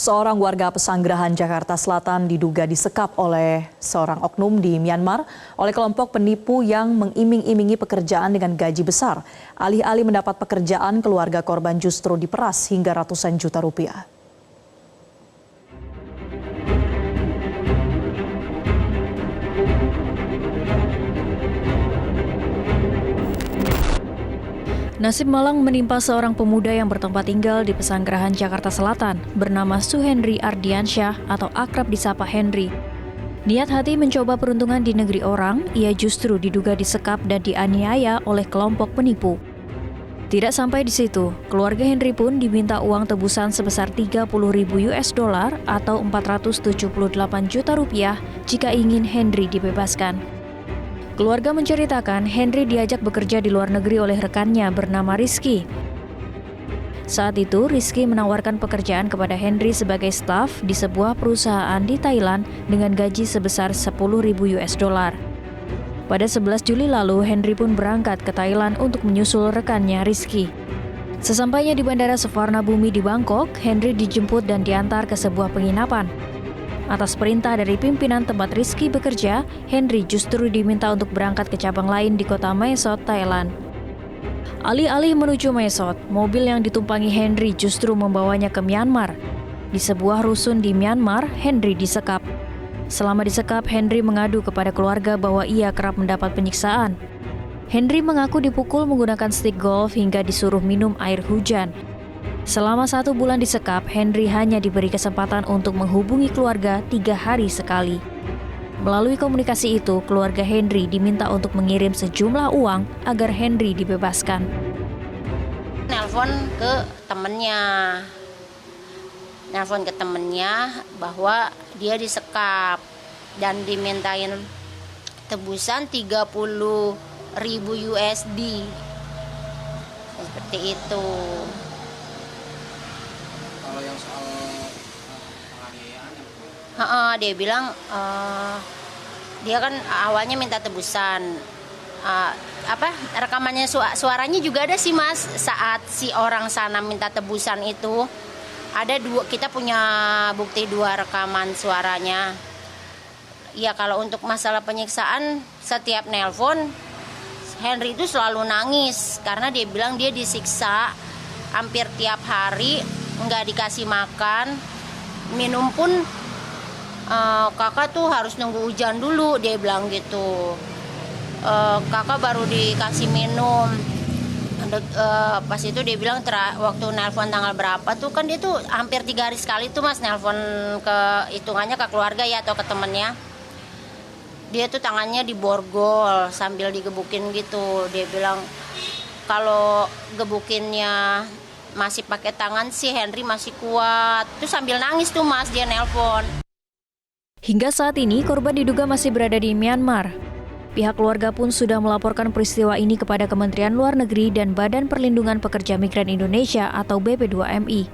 Seorang warga Pesanggerahan Jakarta Selatan diduga disekap oleh seorang oknum di Myanmar oleh kelompok penipu yang mengiming-imingi pekerjaan dengan gaji besar. Alih-alih mendapat pekerjaan, keluarga korban justru diperas hingga ratusan juta rupiah. Nasib malang menimpa seorang pemuda yang bertempat tinggal di Pesanggerahan Jakarta Selatan bernama Suhendri Ardiansyah atau akrab disapa Henry. Niat hati mencoba peruntungan di negeri orang, ia justru diduga disekap dan dianiaya oleh kelompok penipu. Tidak sampai di situ, keluarga Henry pun diminta uang tebusan sebesar 30.000 US dollar atau 478 juta rupiah jika ingin Henry dibebaskan. Keluarga menceritakan Henry diajak bekerja di luar negeri oleh rekannya bernama Rizky. Saat itu, Rizky menawarkan pekerjaan kepada Henry sebagai staf di sebuah perusahaan di Thailand dengan gaji sebesar 10.000 US dollar. Pada 11 Juli lalu, Henry pun berangkat ke Thailand untuk menyusul rekannya Rizky. Sesampainya di Bandara Suvarnabhumi di Bangkok, Henry dijemput dan diantar ke sebuah penginapan. Atas perintah dari pimpinan tempat Rizky bekerja, Henry justru diminta untuk berangkat ke cabang lain di kota Mae Sot, Thailand. Alih-alih menuju Mae Sot, mobil yang ditumpangi Henry justru membawanya ke Myanmar. Di sebuah rusun di Myanmar, Henry disekap. Selama disekap, Henry mengadu kepada keluarga bahwa ia kerap mendapat penyiksaan. Henry mengaku dipukul menggunakan stik golf hingga disuruh minum air hujan. Selama 1 bulan disekap, Henry hanya diberi kesempatan untuk menghubungi keluarga 3 hari sekali. Melalui komunikasi itu, keluarga Henry diminta untuk mengirim sejumlah uang agar Henry dibebaskan. Nelpon ke temennya bahwa dia disekap dan dimintain tebusan 30.000 USD. Seperti itu. Kalau yang soal penganiayaan, Dia bilang dia kan awalnya minta tebusan. Rekamannya suaranya juga ada sih Mas. Saat si orang sana minta tebusan itu ada kita punya bukti 2 rekaman suaranya. Ya kalau untuk masalah penyiksaan, setiap nelpon Henry itu selalu nangis karena dia bilang dia disiksa hampir tiap hari. Nggak dikasih makan, minum pun kakak tuh harus nunggu hujan dulu, dia bilang gitu. Kakak baru dikasih minum. Pas itu dia bilang waktu nelpon tanggal berapa tuh kan dia tuh hampir 3 hari sekali tuh Mas nelpon ke hitungannya ke keluarga ya atau ke temennya. Dia tuh tangannya diborgol sambil digebukin gitu. Dia bilang kalau gebukinnya masih pakai tangan sih Henry masih kuat. Tuh sambil nangis tuh Mas dia nelpon. Hingga saat ini korban diduga masih berada di Myanmar. Pihak keluarga pun sudah melaporkan peristiwa ini kepada Kementerian Luar Negeri dan Badan Perlindungan Pekerja Migran Indonesia atau BP2MI.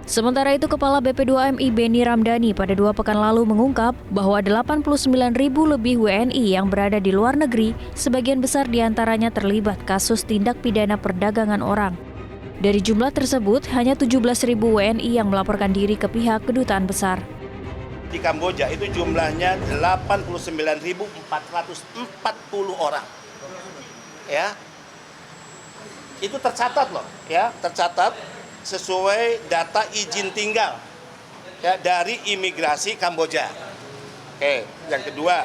Sementara itu, Kepala BP2MI Beni Ramdhani pada 2 pekan lalu mengungkap bahwa 89.000 lebih WNI yang berada di luar negeri, sebagian besar diantaranya terlibat kasus tindak pidana perdagangan orang. Dari jumlah tersebut, hanya 17.000 WNI yang melaporkan diri ke pihak kedutaan besar. Di Kamboja itu jumlahnya 89.440 orang. Ya. Itu tercatat loh, ya, tercatat sesuai data izin tinggal ya dari imigrasi Kamboja. Oke, yang kedua,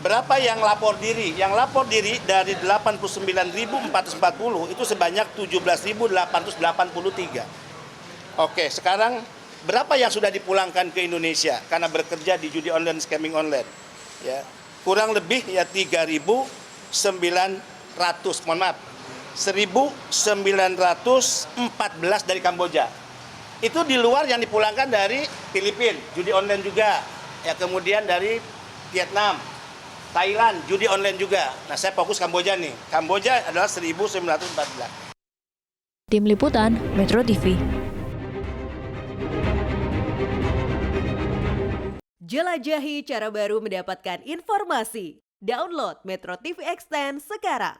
berapa yang lapor diri? Yang lapor diri dari 89.440 itu sebanyak 17.883. Oke, sekarang berapa yang sudah dipulangkan ke Indonesia karena bekerja di judi online, scamming online? Ya, kurang lebih ya 3.900, mohon maaf, 1.914 dari Kamboja. Itu di luar yang dipulangkan dari Filipina, judi online juga. Ya, kemudian dari Vietnam, Thailand, judi online juga. Nah, saya fokus Kamboja nih. Kamboja adalah 1.914. Tim Liputan, Metro TV. Jelajahi cara baru mendapatkan informasi. Download Metro TV Extend sekarang.